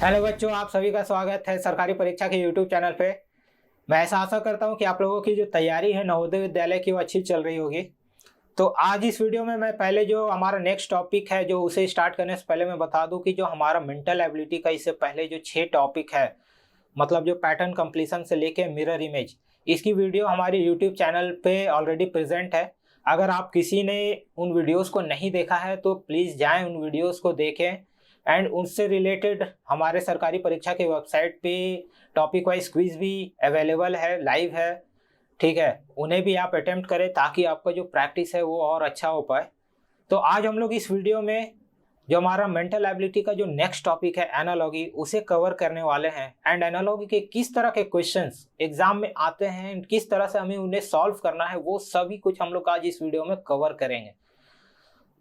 Hello बच्चों, आप सभी का स्वागत है सरकारी परीक्षा के यूट्यूब चैनल पे। मैं ऐसा आशा करता हूं कि आप लोगों की जो तैयारी है नवोदय विद्यालय की वो अच्छी चल रही होगी। तो आज इस वीडियो में मैं पहले जो हमारा नेक्स्ट टॉपिक है जो उसे स्टार्ट करने से पहले मैं बता दूं कि जो हमारा मेंटल एबिलिटी का इससे पहले जो 6 टॉपिक है, मतलब जो पैटर्न कंप्लीशन से लेके मिरर इमेज, इसकी वीडियो हमारे यूट्यूब चैनल पे ऑलरेडी प्रेजेंट है। अगर आप किसी ने उन वीडियोस को नहीं देखा है तो प्लीज़ जाएं उन वीडियोस को देखें एंड उनसे रिलेटेड हमारे सरकारी परीक्षा के वेबसाइट पे टॉपिक वाइज क्विज भी अवेलेबल है, लाइव है। ठीक है, उन्हें भी आप अटेम्प्ट करें ताकि आपका जो प्रैक्टिस है वो और अच्छा हो पाए। तो आज हम लोग इस वीडियो में जो हमारा मेंटल एबिलिटी का जो नेक्स्ट टॉपिक है एनालॉजी, उसे कवर करने वाले हैं। एंड एनालॉजी के किस तरह के क्वेश्चंस एग्जाम में आते हैं, किस तरह से हमें उन्हें सॉल्व करना है, वो सभी कुछ हम लोग आज इस वीडियो में कवर करेंगे।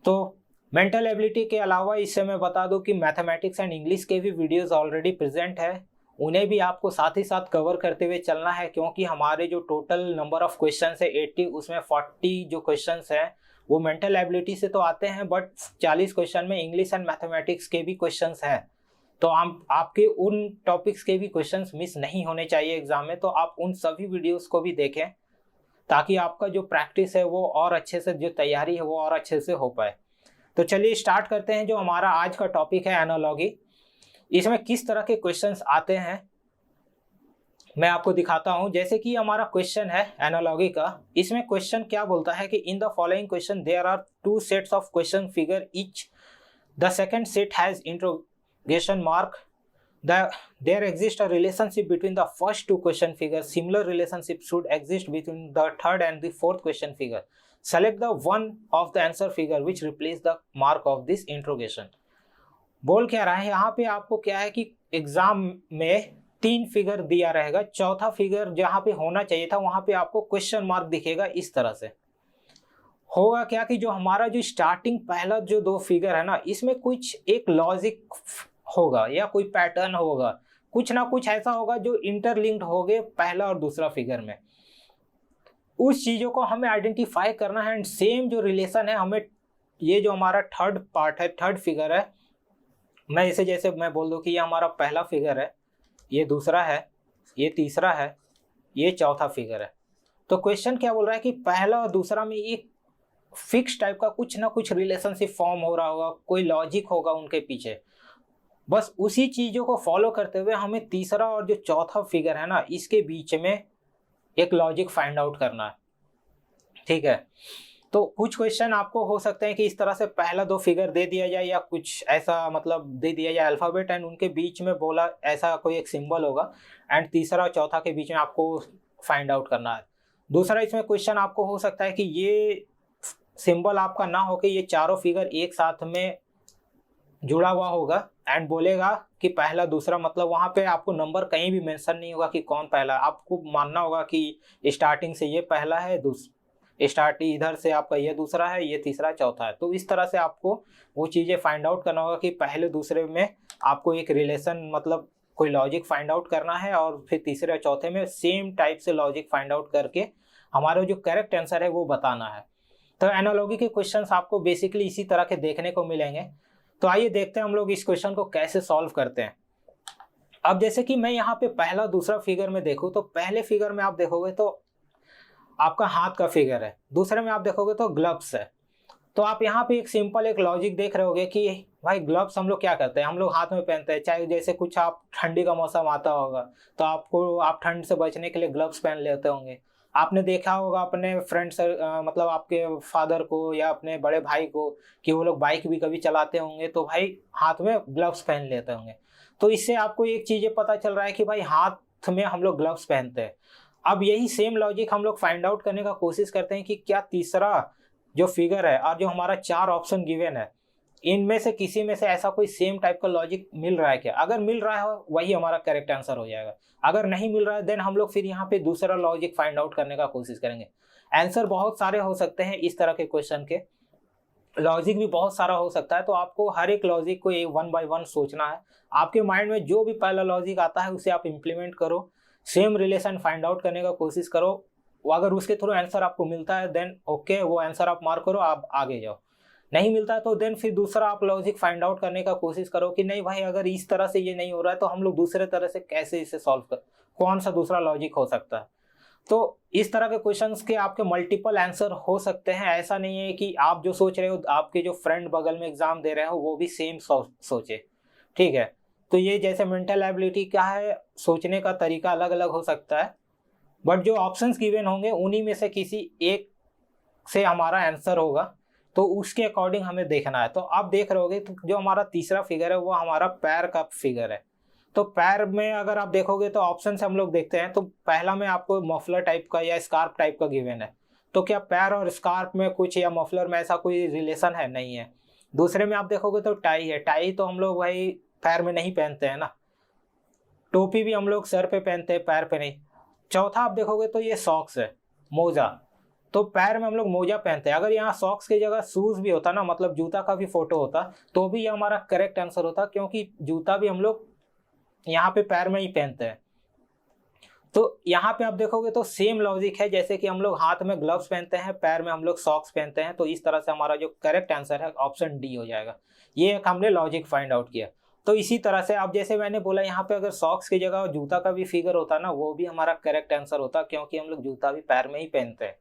तो मेंटल एबिलिटी के अलावा इससे मैं बता दूं कि मैथमेटिक्स एंड इंग्लिश के भी वीडियोस ऑलरेडी प्रेजेंट है, उन्हें भी आपको साथ ही साथ कवर करते हुए चलना है, क्योंकि हमारे जो टोटल नंबर ऑफ क्वेश्चंस है 80, उसमें 40 जो क्वेश्चंस हैं वो मेंटल एबिलिटी से तो आते हैं, बट 40 क्वेश्चन में इंग्लिश एंड मैथमेटिक्स के भी क्वेश्चंस हैं। तो हम आपके उन टॉपिक्स के भी क्वेश्चंस मिस नहीं होने चाहिए एग्जाम में, तो आप उन सभी वीडियोस को भी देखें ताकि आपका जो प्रैक्टिस है वो और अच्छे से, जो तैयारी है वो और अच्छे से हो पाए। तो चलिए स्टार्ट करते हैं। जो हमारा आज का टॉपिक है एनालॉजी, इसमें किस तरह के क्वेश्चंस आते हैं मैं आपको दिखाता हूं। जैसे कि हमारा क्वेश्चन है एनालॉजी का, इसमें क्वेश्चन क्या बोलता है कि in the following question there are 2 sets of question figure each, the second set has interrogation mark, there exists a relationship between the first 2 question figures. Similar relationship should exist between the third and the fourth question figure. Select the one of the answer figure which replace the mark of this interrogation. बोल क्या रहा है यहाँ पे, आपको क्या है कि एग्जाम में 3 फिगर दिया रहेगा, चौथा फिगर जहाँ पे होना चाहिए था वहां पे आपको क्वेश्चन मार्क दिखेगा। इस तरह से होगा क्या कि जो हमारा जो स्टार्टिंग पहला जो 2 फिगर है ना, इसमें कुछ एक लॉजिक होगा या कोई पैटर्न होगा, कुछ ना कुछ ऐसा होगा जो इंटरलिंक्ड हो गए पहला और दूसरा फिगर में। उस चीजों को हमें आइडेंटिफाई करना है एंड सेम जो रिलेशन है हमें, ये जो हमारा थर्ड पार्ट है, थर्ड फिगर है, मैं इसे जैसे मैं बोल दूं कि ये हमारा पहला फिगर है, ये दूसरा है, ये तीसरा है, ये चौथा फिगर है। तो क्वेश्चन क्या बोल रहा है कि पहला और दूसरा में एक फिक्स टाइप का कुछ ना कुछ रिलेशनशिप फॉर्म हो रहा होगा, कोई लॉजिक होगा उनके पीछे। बस उसी चीजों को फॉलो करते हुए हमें तीसरा और जो चौथा फिगर है ना, इसके बीच में एक लॉजिक फाइंड आउट करना है। ठीक है, तो कुछ क्वेश्चन आपको हो सकते हैं कि इस तरह से पहला 2 फिगर दे दिया जाए या कुछ ऐसा मतलब दे दिया जाए अल्फाबेट एंड उनके बीच में बोला ऐसा कोई एक सिंबल होगा एंड तीसरा और चौथा के बीच में आपको फाइंड आउट करना है। दूसरा इसमें क्वेश्चन आपको हो सकता है कि ये सिंबल आपका ना हो कि ये चारों फिगर एक साथ में जुड़ा हुआ होगा एंड बोलेगा कि पहला दूसरा, मतलब वहां पे आपको नंबर कहीं भी मेंशन नहीं होगा कि कौन पहला। आपको मानना होगा कि स्टार्टिंग से ये पहला है, स्टार्टिंग इधर से आपका ये दूसरा है, ये तीसरा चौथा है। तो इस तरह से आपको वो चीज़ें फाइंड आउट करना होगा कि पहले दूसरे में आपको एक रिलेशन, मतलब कोई लॉजिक फाइंड आउट करना है और फिर तीसरे और चौथे में सेम टाइप से लॉजिक फाइंड आउट करके हमारा जो करेक्ट आंसर है वो बताना है। तो एनालॉजी के क्वेश्चंस आपको बेसिकली इसी तरह के देखने को मिलेंगे। तो आइए देखते हैं हम लोग इस क्वेश्चन को कैसे सॉल्व करते हैं। अब जैसे कि मैं यहाँ पे पहला दूसरा फिगर में देखूँ तो पहले फिगर में आप देखोगे तो आपका हाथ का फिगर है, दूसरे में आप देखोगे तो ग्लव्स है। तो आप यहाँ पे एक सिंपल एक लॉजिक देख रहे होगे कि भाई ग्लव्स हम लोग क्या करते हैं, हम लोग हाथ में पहनते हैं। चाहे जैसे कुछ आप ठंडी का मौसम आता होगा तो आप ठंड से बचने के लिए ग्लव्स पहन लेते होंगे। आपने देखा होगा अपने फ्रेंड्स, मतलब आपके फादर को या अपने बड़े भाई को कि वो लोग बाइक भी कभी चलाते होंगे तो भाई हाथ में ग्लव्स पहन लेते होंगे। तो इससे आपको एक चीज़ पता चल रहा है कि भाई हाथ में हम लोग ग्लव्स पहनते हैं। अब यही सेम लॉजिक हम लोग फाइंड आउट करने का कोशिश करते हैं कि क्या तीसरा जो फिगर है और जो हमारा 4 ऑप्शन गिवन है, इनमें से किसी में से ऐसा कोई सेम टाइप का लॉजिक मिल रहा है क्या। अगर मिल रहा है वही हमारा करेक्ट आंसर हो जाएगा, अगर नहीं मिल रहा है देन हम लोग फिर यहाँ पे दूसरा लॉजिक फाइंड आउट करने का कोशिश करेंगे। आंसर बहुत सारे हो सकते हैं इस तरह के क्वेश्चन के, लॉजिक भी बहुत सारा हो सकता है। तो आपको हर एक लॉजिक को 1 बाय 1 सोचना है। आपके माइंड में जो भी पहला लॉजिक आता है उसे आप इम्प्लीमेंट करो, सेम रिलेशन फाइंड आउट करने का कोशिश करो। अगर उसके थ्रू आंसर आपको मिलता है देन ओके, वो आंसर आप मार्क करो, आप आगे जाओ। नहीं मिलता है तो देन फिर दूसरा आप लॉजिक फाइंड आउट करने का कोशिश करो कि नहीं भाई अगर इस तरह से ये नहीं हो रहा है तो हम लोग दूसरे तरह से कैसे इसे सॉल्व कर, कौन सा दूसरा लॉजिक हो सकता है। तो इस तरह के क्वेश्चंस के आपके मल्टीपल आंसर हो सकते हैं। ऐसा नहीं है कि आप जो सोच रहे हो आपके जो फ्रेंड बगल में एग्जाम दे रहे हो वो भी सेम सोचे, ठीक है। तो ये जैसे मेंटल एबिलिटी क्या है, सोचने का तरीका अलग अलग हो सकता है, बट जो ऑप्शंस गिवन होंगे उन्हीं में से किसी एक से हमारा आंसर होगा, तो उसके अकॉर्डिंग हमें देखना है। तो आप देख रहे होगे तो जो हमारा तीसरा फिगर है वो हमारा पैर का फिगर है। तो पैर में अगर आप देखोगे तो ऑप्शन से हम लोग देखते हैं, तो पहला में आपको मफलर टाइप का या स्कार्फ टाइप का गिवन है, तो क्या पैर और स्कार्फ में कुछ या मफलर में ऐसा कोई रिलेशन है? नहीं है। दूसरे में आप देखोगे तो टाई है, टाई तो हम लोग भाई पैर में नहीं पहनते हैं ना, टोपी भी हम लोग सर पे पहनते हैं, पैर पे नहीं। चौथा आप देखोगे तो ये सॉक्स है, मोजा, तो पैर में हम लोग मोजा पहनते हैं। अगर यहाँ सॉक्स की जगह शूज भी होता ना, मतलब जूता का भी फोटो होता, तो भी ये हमारा करेक्ट आंसर होता, क्योंकि जूता भी हम लोग यहाँ पे पैर में ही पहनते हैं। तो यहाँ पे आप देखोगे तो सेम लॉजिक है, जैसे कि हम लोग हाथ में ग्लव्स पहनते हैं, पैर में हम लोग सॉक्स पहनते हैं, तो इस तरह से हमारा जो करेक्ट आंसर है ऑप्शन डी हो जाएगा। ये एक हमने लॉजिक फाइंड आउट किया। तो इसी तरह से अब जैसे मैंने बोला यहाँ पे अगर सॉक्स की जगह जूता का भी फिगर होता ना, वो भी हमारा करेक्ट आंसर होता, क्योंकि हम लोग जूता भी पैर में ही पहनते हैं।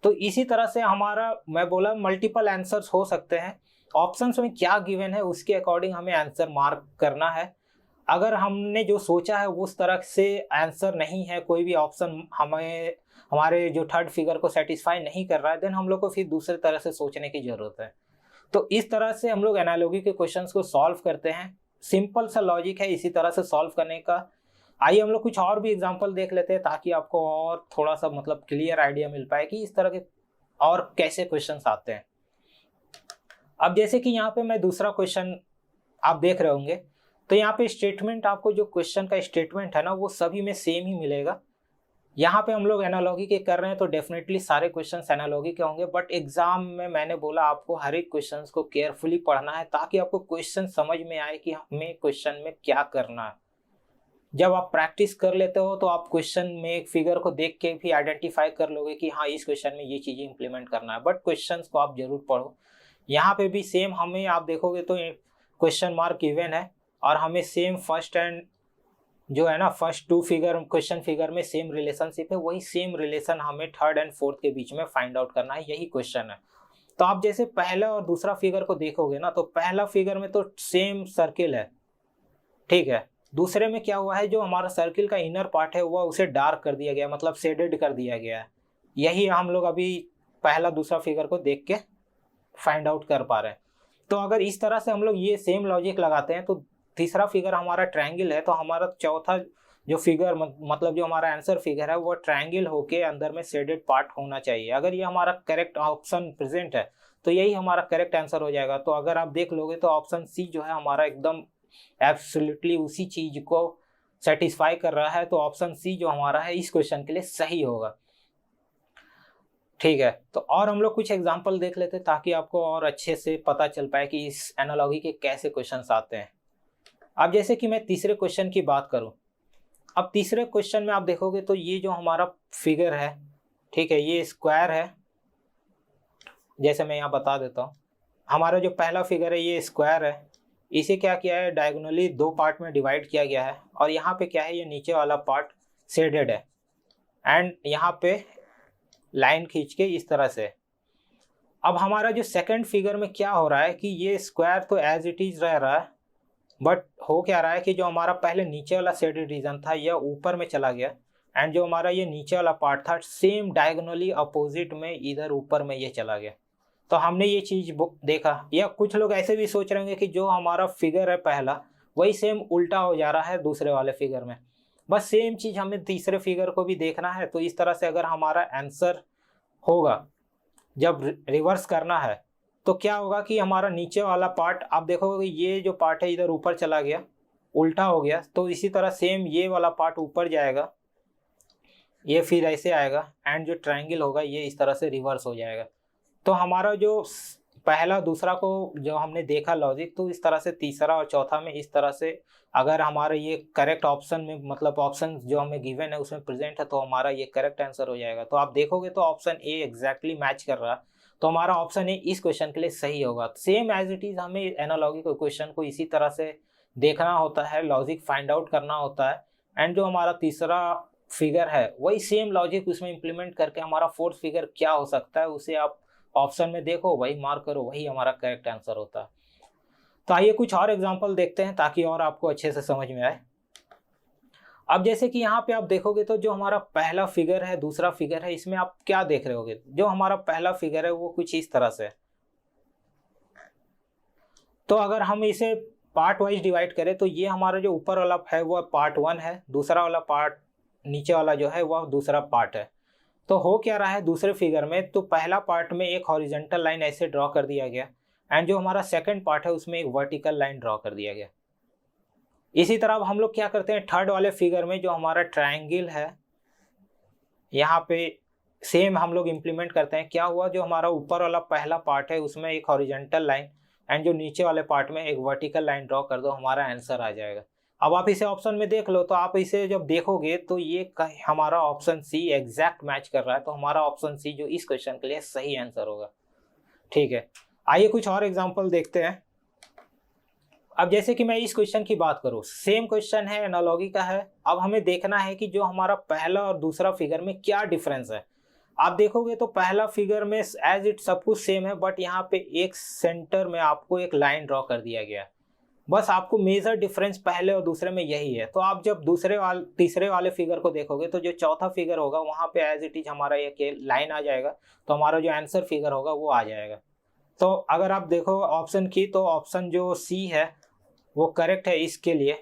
तो इसी तरह से हमारा, मैं बोला मल्टीपल आंसर्स हो सकते हैं। ऑप्शंस में क्या गिवन है उसके अकॉर्डिंग हमें आंसर मार्क करना है। अगर हमने जो सोचा है उस तरह से आंसर नहीं है, कोई भी ऑप्शन हमें हमारे जो थर्ड फिगर को सेटिस्फाई नहीं कर रहा है, देन हम लोग को फिर दूसरे तरह से सोचने की जरूरत है। तो इस तरह से हम लोग एनालॉजी के क्वेश्चंस को सॉल्व करते हैं। सिंपल सा लॉजिक है इसी तरह से सॉल्व करने का। आइए हम लोग कुछ और भी एग्जांपल देख लेते हैं, ताकि आपको और थोड़ा सा मतलब क्लियर आइडिया मिल पाए कि इस तरह के और कैसे क्वेश्चंस आते हैं। अब जैसे कि यहाँ पे मैं दूसरा क्वेश्चन आप देख रहे होंगे, तो यहाँ पे स्टेटमेंट, आपको जो क्वेश्चन का स्टेटमेंट है ना वो सभी में सेम ही मिलेगा। यहाँ पे हम लोग एनालॉजी के कर रहे हैं तो डेफिनेटली सारे क्वेश्चंस एनालॉजी के होंगे, बट एग्जाम में मैंने बोला आपको हर एक क्वेश्चंस को केयरफुली पढ़ना है, ताकि आपको क्वेश्चन समझ में आए कि हमें क्वेश्चन में क्या करना है। जब आप प्रैक्टिस कर लेते हो तो आप क्वेश्चन में एक फिगर को देख के भी आइडेंटिफाई कर लोगे कि हाँ इस क्वेश्चन में ये चीजें इंप्लीमेंट करना है, बट क्वेश्चंस को आप जरूर पढ़ो। यहाँ पे भी सेम हमें आप देखोगे तो क्वेश्चन मार्क गिवन है, और हमें सेम फर्स्ट एंड जो है ना first two figure question figure में सेम रिलेशनशिप है, वही सेम रिलेशन हमें थर्ड एंड फोर्थ के बीच में फाइंड आउट करना है, यही क्वेश्चन है। तो आप जैसे पहला और दूसरा फिगर को देखोगे ना, तो पहला फिगर में तो सेम सर्किल है, ठीक है। दूसरे में क्या हुआ है, जो हमारा सर्किल का इनर पार्ट है वह उसे डार्क कर दिया गया, मतलब शेडेड कर दिया गया है। यही हम लोग अभी पहला दूसरा फिगर को देख के फाइंड आउट कर पा रहे हैं। तो अगर इस तरह से हम लोग ये सेम लॉजिक लगाते हैं, तो तीसरा फिगर हमारा ट्रायंगल है, तो हमारा चौथा जो फिगर मतलब जो हमारा आंसर फिगर है वो ट्रायंगल होके अंदर में शेडेड पार्ट होना चाहिए। अगर ये हमारा करेक्ट ऑप्शन प्रेजेंट है तो यही हमारा करेक्ट आंसर हो जाएगा। तो अगर आप देख लोगे तो ऑप्शन सी जो है हमारा एकदम एब्सोल्युटली उसी चीज को सेटिस्फाई कर रहा है, तो ऑप्शन सी जो हमारा है इस क्वेश्चन के लिए सही होगा, ठीक है। तो और हम लोग कुछ एग्जांपल देख लेते हैं, ताकि आपको और अच्छे से पता चल पाए कि इस एनालॉजी के कैसे क्वेश्चंस आते हैं। अब जैसे कि मैं तीसरे क्वेश्चन की बात करूं, अब तीसरे क्वेश्चन में आप देखोगे तो ये जो हमारा फिगर है, ठीक है, ये स्क्वायर है। जैसे मैं यहाँ बता देता हूँ, हमारा जो पहला फिगर है ये स्क्वायर है, इसे क्या किया है, डायगोनली दो पार्ट में डिवाइड किया गया है, और यहाँ पे क्या है, ये नीचे वाला पार्ट शेडेड है, एंड यहाँ पे लाइन खींच के इस तरह से। अब हमारा जो सेकंड फिगर में क्या हो रहा है कि ये स्क्वायर तो एज इट इज रह रहा है, बट हो क्या रहा है कि जो हमारा पहले नीचे वाला शेडेड रीजन था यह ऊपर में चला गया, एंड जो हमारा ये नीचे वाला पार्ट था सेम डायगोनली अपोजिट में इधर ऊपर में ये चला गया। तो हमने ये चीज देखा, या कुछ लोग ऐसे भी सोच रहे होंगे कि जो हमारा फिगर है पहला वही सेम उल्टा हो जा रहा है दूसरे वाले फिगर में। बस सेम चीज हमें तीसरे फिगर को भी देखना है। तो इस तरह से अगर हमारा आंसर होगा, जब रिवर्स करना है तो क्या होगा कि हमारा नीचे वाला पार्ट आप देखोगे ये जो पार्ट है इधर ऊपर चला गया, उल्टा हो गया, तो इसी तरह सेम ये वाला पार्ट ऊपर जाएगा, ये फिर ऐसे आएगा, एंड जो ट्रायंगल होगा ये इस तरह से रिवर्स हो जाएगा। तो हमारा जो पहला दूसरा को जो हमने देखा लॉजिक, तो इस तरह से तीसरा और चौथा में इस तरह से अगर हमारा ये करेक्ट ऑप्शन में मतलब ऑप्शन जो हमें गिवन है उसमें प्रेजेंट है, तो हमारा ये करेक्ट आंसर हो जाएगा। तो आप देखोगे तो ऑप्शन ए एग्जैक्टली मैच कर रहा है, तो हमारा ऑप्शन ए इस क्वेश्चन के लिए सही होगा। सेम एज इट इज हमें एनालॉजी को क्वेश्चन को इसी तरह से देखना होता है, लॉजिक फाइंड आउट करना होता है, एंड जो हमारा तीसरा फिगर है वही सेम लॉजिक उसमें इंप्लीमेंट करके हमारा फोर्थ फिगर क्या हो सकता है उसे आप ऑप्शन में देखो, वही मार्क करो, वही हमारा करेक्ट आंसर होता है। तो आइए कुछ और एग्जांपल देखते हैं ताकि और आपको अच्छे से समझ में आए। अब जैसे कि यहाँ पे आप देखोगे तो जो हमारा पहला फिगर है, दूसरा फिगर है, इसमें आप क्या देख रहे होगे, जो हमारा पहला फिगर है वो कुछ इस तरह से। तो अगर हम इसे पार्ट वाइज डिवाइड करें तो ये हमारा जो ऊपर वाला है वो पार्ट 1 है, दूसरा वाला पार्ट नीचे वाला जो है वह दूसरा पार्ट है। तो हो क्या रहा है दूसरे फिगर में, तो पहला पार्ट में एक हॉरिजॉन्टल लाइन ऐसे ड्रॉ कर दिया गया, एंड जो हमारा सेकंड पार्ट है उसमें एक वर्टिकल लाइन ड्रॉ कर दिया गया। इसी तरह अब हम लोग क्या करते हैं, थर्ड वाले फिगर में जो हमारा ट्रायंगल है यहाँ पे सेम हम लोग इंप्लीमेंट करते हैं। क्या हुआ, जो हमारा ऊपर वाला पहला पार्ट है उसमें एक हॉरिजॉन्टल लाइन, एंड जो नीचे वाले पार्ट में एक वर्टिकल लाइन ड्रॉ कर दो, हमारा आंसर आ जाएगा। अब आप इसे ऑप्शन में देख लो, तो आप इसे जब देखोगे तो ये हमारा ऑप्शन सी एग्जैक्ट मैच कर रहा है, तो हमारा ऑप्शन सी जो इस क्वेश्चन के लिए सही आंसर होगा। ठीक है, आइए कुछ और एग्जांपल देखते हैं। अब जैसे कि मैं इस क्वेश्चन की बात करूं, सेम क्वेश्चन है, एनालॉजी का है। अब हमें देखना है कि जो हमारा पहला और दूसरा फिगर में क्या डिफरेंस है। आप देखोगे तो पहला फिगर में एज इट सब कुछ सेम है, बट यहाँ पे एक सेंटर में आपको एक लाइन ड्रॉ कर दिया गया। बस आपको मेजर डिफरेंस पहले और दूसरे में यही है। तो आप जब तीसरे वाले फिगर को देखोगे तो जो चौथा फिगर होगा वहाँ पे एज इट इज हमारा एक लाइन आ जाएगा, तो हमारा जो आंसर फिगर होगा वो आ जाएगा। तो अगर आप देखो ऑप्शन की, तो ऑप्शन जो सी है वो करेक्ट है इसके लिए।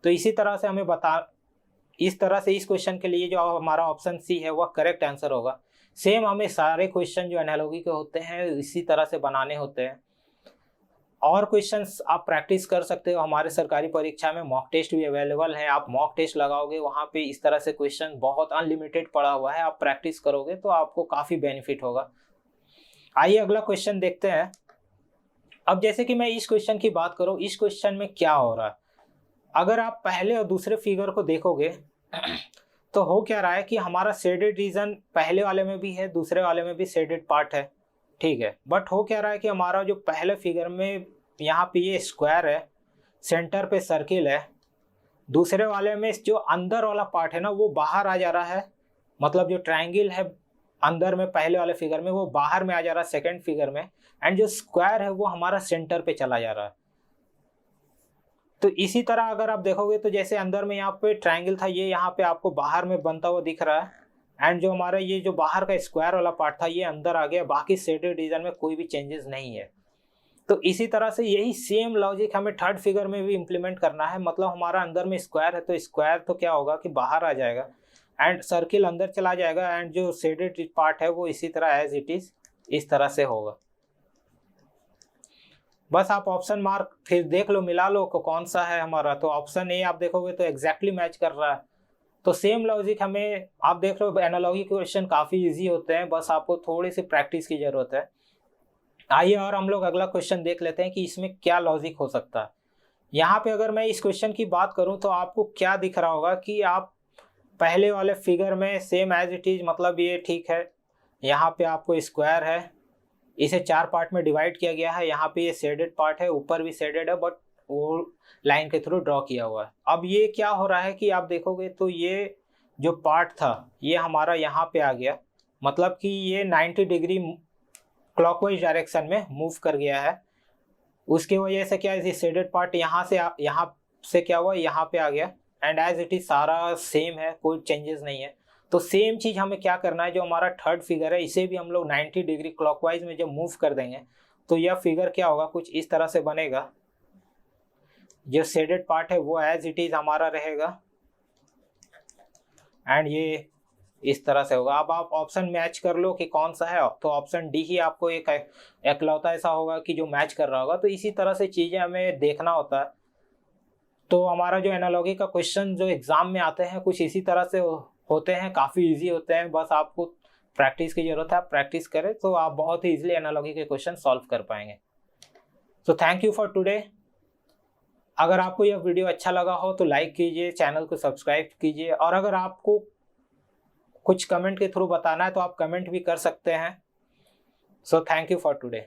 तो इसी तरह से हमें इस तरह से इस क्वेश्चन के लिए जो हमारा ऑप्शन सी है वह करेक्ट आंसर होगा। सेम हमें सारे क्वेश्चन जो एनालॉजी के होते हैं इसी तरह से बनाने होते हैं। और क्वेश्चंस आप प्रैक्टिस कर सकते हो, हमारे सरकारी परीक्षा में मॉक टेस्ट भी अवेलेबल है। आप मॉक टेस्ट लगाओगे, वहाँ पे इस तरह से क्वेश्चन बहुत अनलिमिटेड पड़ा हुआ है, आप प्रैक्टिस करोगे तो आपको काफ़ी बेनिफिट होगा। आइए अगला क्वेश्चन देखते हैं। अब जैसे कि मैं इस क्वेश्चन की बात करूँ, इस क्वेश्चन में क्या हो रहा है, अगर आप पहले और दूसरे फिगर को देखोगे तो हो क्या रहा है कि हमारा शेडेड रीजन पहले वाले में भी है, दूसरे वाले में भी शेडेड पार्ट है। ठीक है, बट हो क्या रहा है कि हमारा जो पहले फिगर में यहाँ पे ये स्क्वायर है, सेंटर पे सर्किल है, दूसरे वाले में जो अंदर वाला पार्ट है ना वो बाहर आ जा रहा है। मतलब जो ट्रायंगल है अंदर में पहले वाले फिगर में वो बाहर में आ जा रहा है सेकंड फिगर में, एंड जो स्क्वायर है वो हमारा सेंटर पे चला जा रहा है। तो इसी तरह अगर आप देखोगे तो जैसे अंदर में यहाँ पे ट्रायंगल था, ये यहाँ पे आपको बाहर में बनता हुआ दिख रहा है, एंड जो हमारा ये जो बाहर का स्क्वायर वाला पार्ट था ये अंदर आ गया, बाकी शेडेड रीजन में कोई भी चेंजेस नहीं है। तो इसी तरह से यही सेम लॉजिक हमें थर्ड फिगर में भी इम्प्लीमेंट करना है। मतलब हमारा अंदर में स्क्वायर है तो स्क्वायर तो क्या होगा कि बाहर आ जाएगा, एंड सर्किल अंदर चला जाएगा, एंड जो शेडेड पार्ट है वो इसी तरह एज इट इज इस तरह से होगा। बस आप ऑप्शन मार्क फिर देख लो, मिला लो कौन सा है हमारा। तो ऑप्शन ए आप देखोगे तो एग्जैक्टली मैच कर रहा है। तो सेम लॉजिक हमें, आप देख लो एनालॉजी क्वेश्चन काफ़ी इजी होते हैं, बस आपको थोड़ी सी प्रैक्टिस की ज़रूरत है। आइए और हम लोग अगला क्वेश्चन देख लेते हैं कि इसमें क्या लॉजिक हो सकता है। यहाँ पे अगर मैं इस क्वेश्चन की बात करूँ तो आपको क्या दिख रहा होगा कि आप पहले वाले फिगर में सेम एज इट इज, मतलब ये ठीक है, यहाँ पे आपको स्क्वायर है, इसे 4 पार्ट में डिवाइड किया गया है, यहाँ पे ये शेडेड पार्ट है, ऊपर भी शेडेड है, बट वो लाइन के थ्रू ड्रॉ किया हुआ है। अब ये क्या हो रहा है कि आप देखोगे तो ये जो पार्ट था ये हमारा यहाँ पे आ गया, मतलब कि ये 90 डिग्री क्लॉकवाइज डायरेक्शन में मूव कर गया है। उसकी वजह से क्या है, शेडेड पार्ट यहाँ से क्या हुआ, यहाँ पे आ गया, एंड एज इट इज सारा सेम है, कोई चेंजेस नहीं है। तो सेम चीज़ हमें क्या करना है, जो हमारा थर्ड फिगर है इसे भी हम लोग 90 डिग्री क्लॉकवाइज में जब मूव कर देंगे तो यह फिगर क्या होगा, कुछ इस तरह से बनेगा। जो शेडेड पार्ट है वो एज इट इज हमारा रहेगा, एंड ये इस तरह से होगा। अब आप ऑप्शन मैच कर लो कि कौन सा है, तो ऑप्शन डी ही आपको एक एकलौता ऐसा होगा कि जो मैच कर रहा होगा। तो इसी तरह से चीज़ें हमें देखना होता है। तो हमारा जो एनालॉजी का क्वेश्चन जो एग्जाम में आते हैं कुछ इसी तरह से होते हैं, काफ़ी इजी होते हैं, बस आपको प्रैक्टिस की ज़रूरत है। आप प्रैक्टिस करें तो आप बहुत ही ईजिली एनालॉजी के क्वेश्चन सॉल्व कर पाएंगे। So thank you for today. अगर आपको यह वीडियो अच्छा लगा हो तो लाइक कीजिए, चैनल को सब्सक्राइब कीजिए, और अगर आपको कुछ कमेंट के थ्रू बताना है तो आप कमेंट भी कर सकते हैं। So thank you for today.